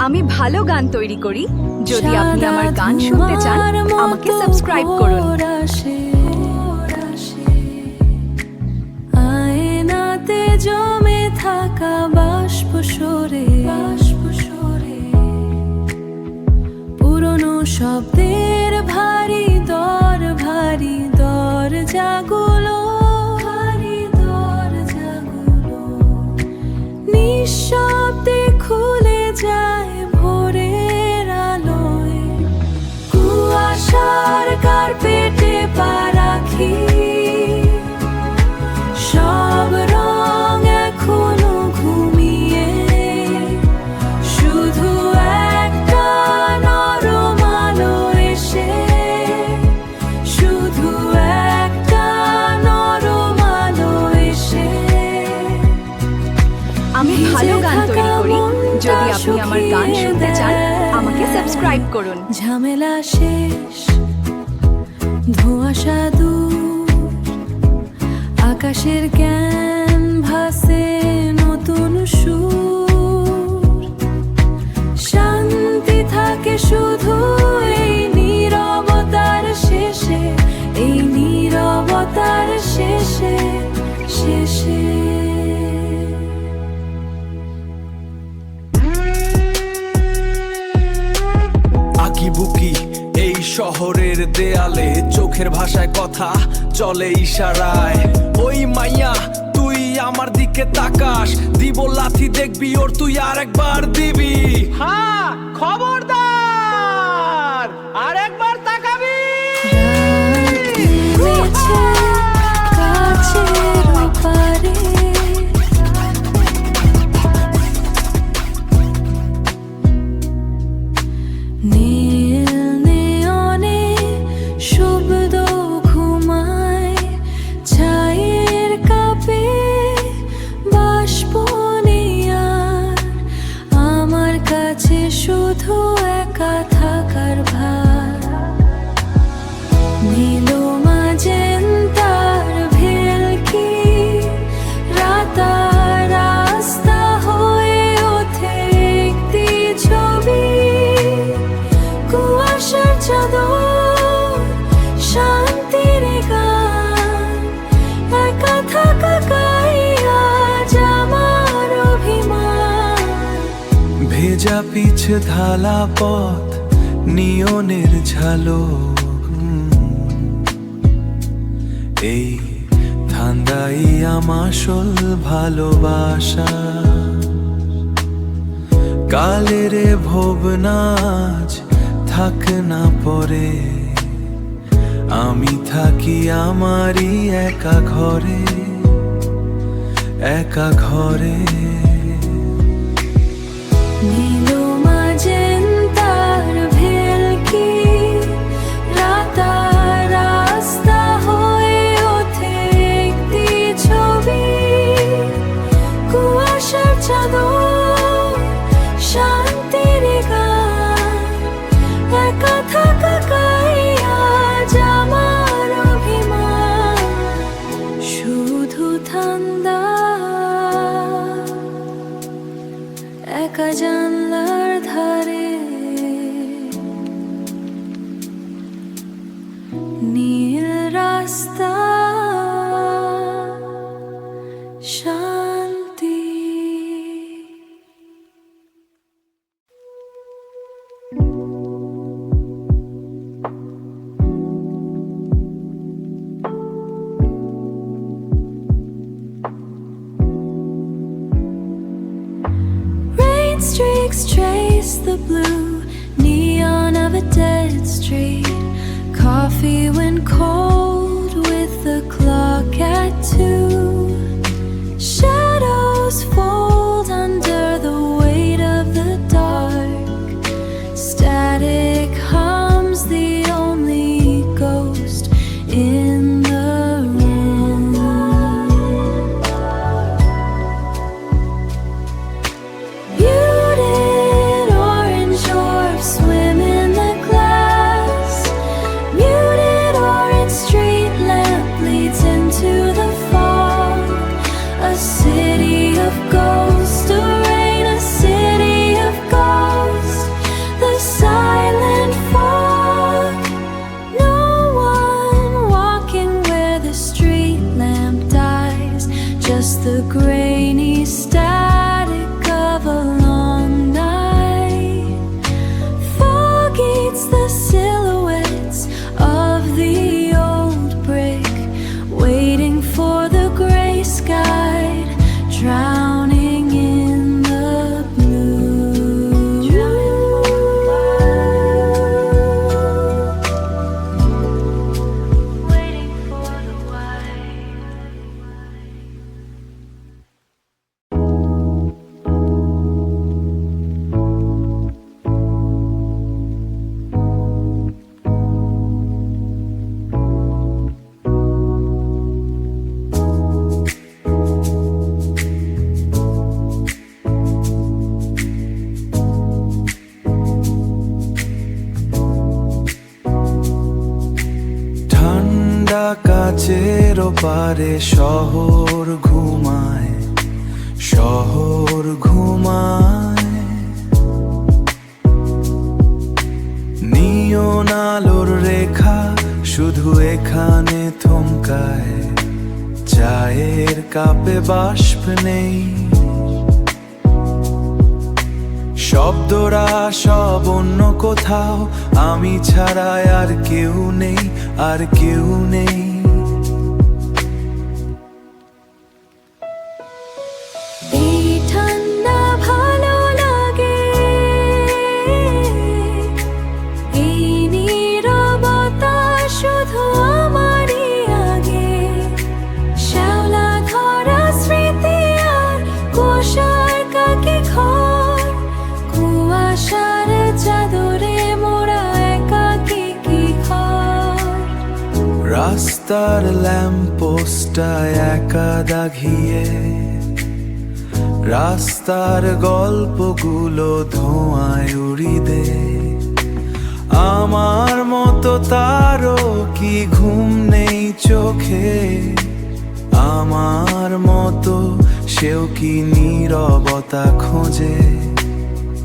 আমি ভালো গান তৈরি করি। যদি আপনি আমার গান শুনতে চান আমাকে সাবস্ক্রাইব করুন। আয়নাতে জমে থাকা বাষ্প সরে পুরনো শব্দের ভারী দরজাগুলো নিঃশব্দে খুলে যায় ভোরের আলোয়। কুয়াশার কার্পেটে পা রাখি, সব রং এখনো ঘুমিয়ে, শুধু একটা নরম আলো এসে, শুধু একটা নরম আলো এসে। আমি ভালো গান তৈরি করি। যদি আপনি আমার গান শুনতে চান আমাকে সাবস্ক্রাইব করুন। ঝামেলা শেষ, ধোঁয়াশা দূর, আকাশের ক্যানভাসে নতুন সুর। শান্তি থাকে শুধু এই নীরবতার শেষে, এই নীরবতার শেষে শেষে। বুকি এই শহরের দেয়ালে, চোখের ভাষায় কথা চলে ইশারায়। ওই মাইয়া তুই আমার দিকে তাকাস, দিব লাথি দেখবি ওর তুই আর একবার দিবি। হ্যাঁ খবরদার, আর একবার তাকাবি। কাছের পারে শুধু একা থাকার ভার। নীলো মাজেন্তার ভেলকি রাস্তা হয়ে ওঠে একটি ছবি। কুয়াশার চাদর, শান্তির গান, একা থাকা আজ আমার অভিমান। ভেজা পিছ ঢালা পথ, নিয়নের ঝালক, এই ঠান্ডাই আমাসল ভালোবাসা। কালের ভোবনাজ থাক না পরে, আমি থাকি আমারই একা ঘরে, একা ঘরে। নীলো মাজেন্তার ভেলকি রাস্তা হয়ে ওঠে একটি ছবি। কুয়াশার চাদর, শান্তির গান, একা থাকা আজ আমার অভিমান। শুধু ঠান্ডা একা জানলার ধারে, নীল রাস্তা, শান্তি। Streaks trace the blue neon of a dead street. Coffee when cold with the clock at 2. Shadows fold under the weight of the dark. Static hums, the only ghost in the room. Muted orange orbs swim in the glass. Muted কাচের ওপারে শহর ঘুমায়, শহর ঘুমায়। নিয়ন আলোর রেখা শুধু এখানে থমকায়, চায়ের কাপে বাষ্প নেই। শব্দরা সব অন্য কোথাও, আমি ছাড়া আর কেউ নেই, আর কেউ নেই। এই ঠান্ডা ভালো লাগে, এই নীরবতা শুধু আমারই আগে। শ্যাওলা ধরা স্মৃতি আর কুয়াশার কাকে ঘর, কুয়াশার চাদরে মোড়া একাকী কি ঘর। রাস্তার ল্যাম্পপোস্টটায় একা দাগিয়ে, রাস্তার গল্পগুলো ধোঁয়ায় উড়ি দে। আমার মতো তারও কি ঘুম নেই চোখে, আমার মতো সেও কি নীরবতা খোঁজে।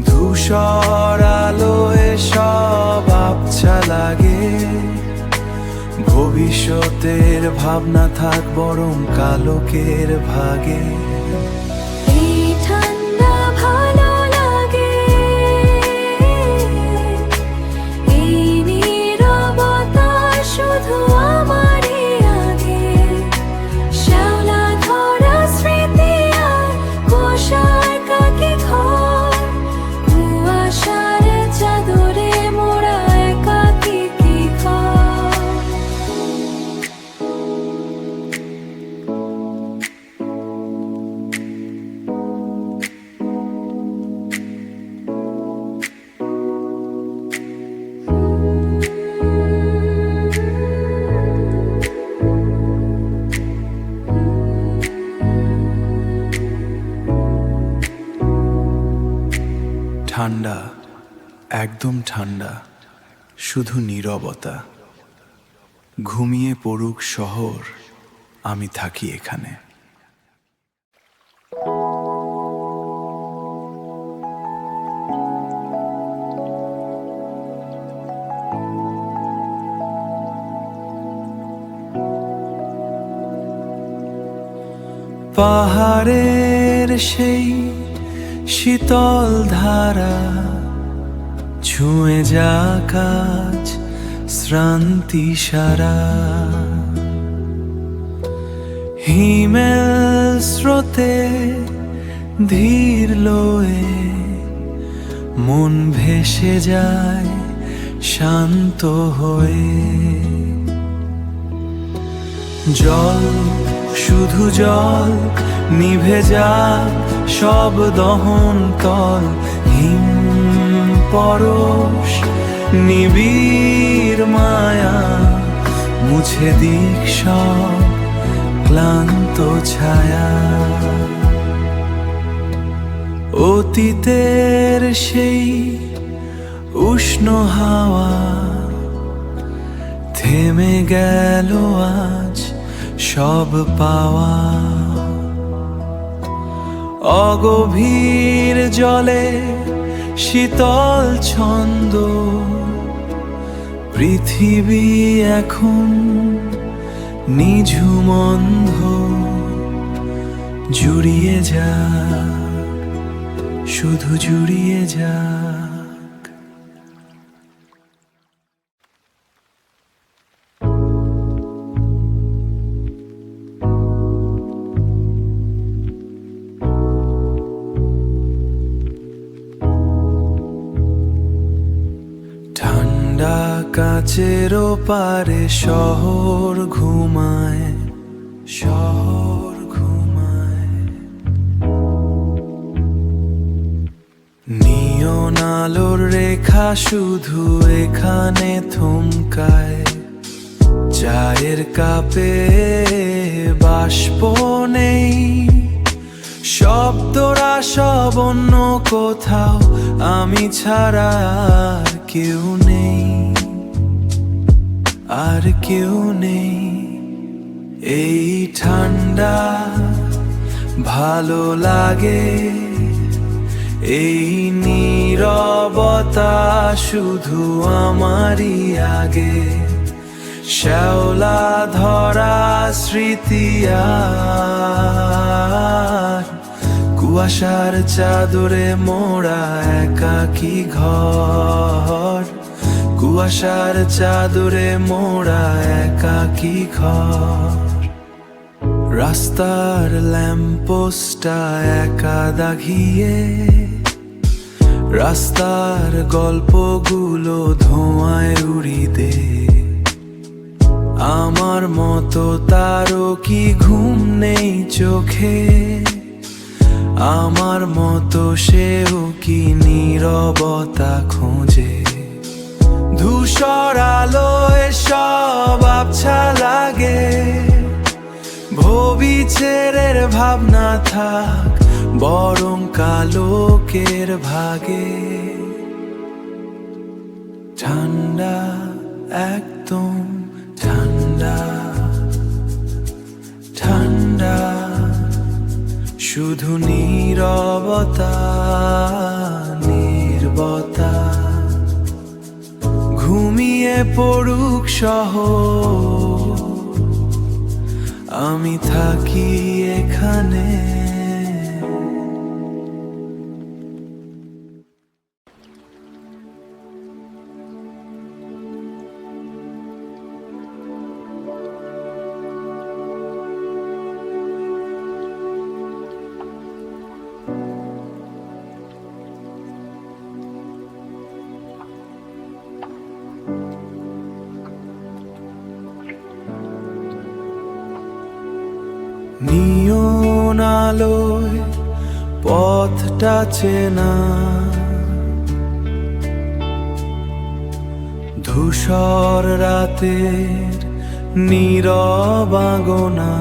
ধূসর আলোয় সব আবছা লাগে, ভবিষ্যতের ভাবনা থাক বরং কালকের ভাগে। এই ঠান্ডা ভালো লাগে, এই নীরবতা শুধু আমারই আগে। শ্যাওলা ধরা স্মৃতি আর কুয়াশার কাকে ঘর, কুয়াশার চাদরে মোড়া একাকী কি ঘর। ঠান্ডা, একদম ঠান্ডা, শুধু নীরবতা। ঘুমিয়ে পড়ুক শহর, আমি থাকি এখানে। পাহাড়ের সেই শীতল ধারা ছুঁয়ে যা কাজ শ্রান্তি সারা। হিমেল স্রোতে ধীর লয়ে মন ভেসে যায় শান্ত হয়ে। জল, শুধু জল, নিভে যাক সব দহন তল। হিম পরশ, নিবিড় মায়া, মুছে দিক সব ক্লান্ত ছায়া। অতীতের সেই উষ্ণ হাওয়া থেমে গেল আজ সব পাওয়া। অগভীর জলে শীতল ছন্দ, পৃথিবী এখন নিঝুম অন্ধ। জুড়িয়ে যাক, শুধু জুড়িয়ে যাক। ঠান্ডা কাচের ওপারে শহর ঘুমায়, শহর ঘুমায়। নিয়ন আলোর রেখা শুধু এখানে থমকায়, চায়ের কাপে বাষ্প নেই। শব্দরা সব অন্য কোথাও, আমি ছাড়া আর কেউ নেই, আর কেউ নেই। এই ঠান্ডা ভালো লাগে, এই নীরবতা শুধু আমারই আগে। শ্যাওলা ধরা স্মৃতি আর কুয়াশার চাদরে মোড়া একাকী ঘর, কুয়াশার চাদরে মোড়া একাকী ঘর। রাস্তার ল্যাম্পপোস্টটা একা দাগিয়ে, রাস্তার গল্পগুলো ধোঁয়ায় উড়িয়ে দে। আমার মতো তারও কি ঘুম নেই চোখে, আমার মতো সেও কি নীরবতা খোঁজে। ধূসর আলোয় সব আবছা লাগে, ভবিষ্যতের ভাবনা থাক বরং কালোকের ভাগে। ঠান্ডা একদম ঠান্ডা, ঠান্ডা শুধু নীরবতা, নীরবতা। ঘুমিয়ে পড়ুক শহর, আমি থাকি এখানে। নিয়ন আলোয় পথটা চেনা, ধূসর রাতের নীরব আঙোনা।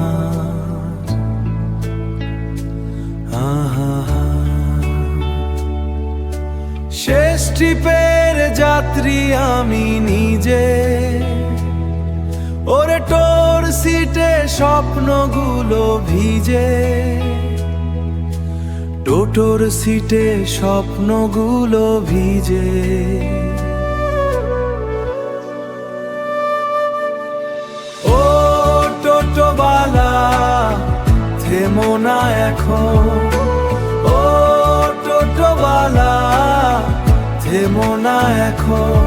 শেষ ট্রিপের যাত্রী আমি নিজে, ওরে টোর সিটে স্বপ্নগুলো ভিজে, টোটোর সিটে স্বপ্নগুলো ভিজে। ও টোটোবালা থেমো না এখন, ও টোটোবালা থেমো না এখন।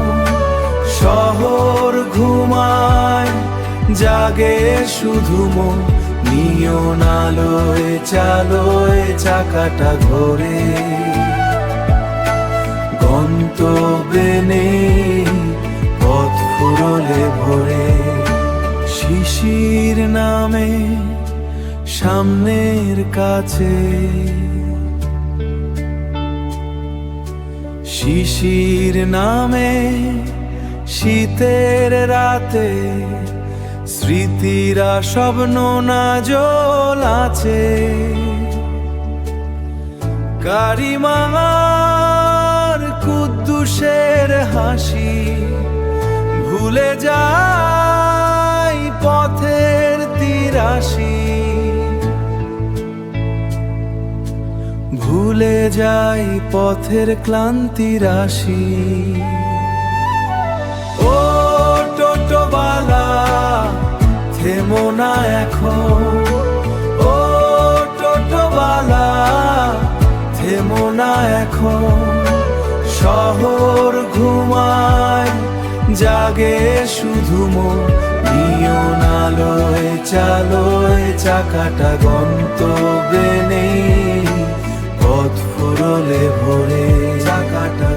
শহর ঘুমায় জাগে শুধু মন, নিয়ন আলোয় চালোয় চাকাটা ঘোরে। গন্তব্যে নেই পথ ফুরলে ভরে, শিশির নামে সামনের কাছে, শিশির নামে শীতের রাতে। স্মৃতিরা সব নোনা জল আছে, কারিমার কুদ্দুসের হাসি ভুলে যাই পথের তিরাশি, ভুলে যাই পথের ক্লান্তি রাশি। ও টোটোবালা থেমো না এখন, ও টোটোবালা থেমো না এখন। শহর ঘুমায় জাগে শুধু মন, নিয়ন আলোয় চালোয় চাকাটা গন্তব্যে নেই পথ ফুরলে ভরে। চাকাটা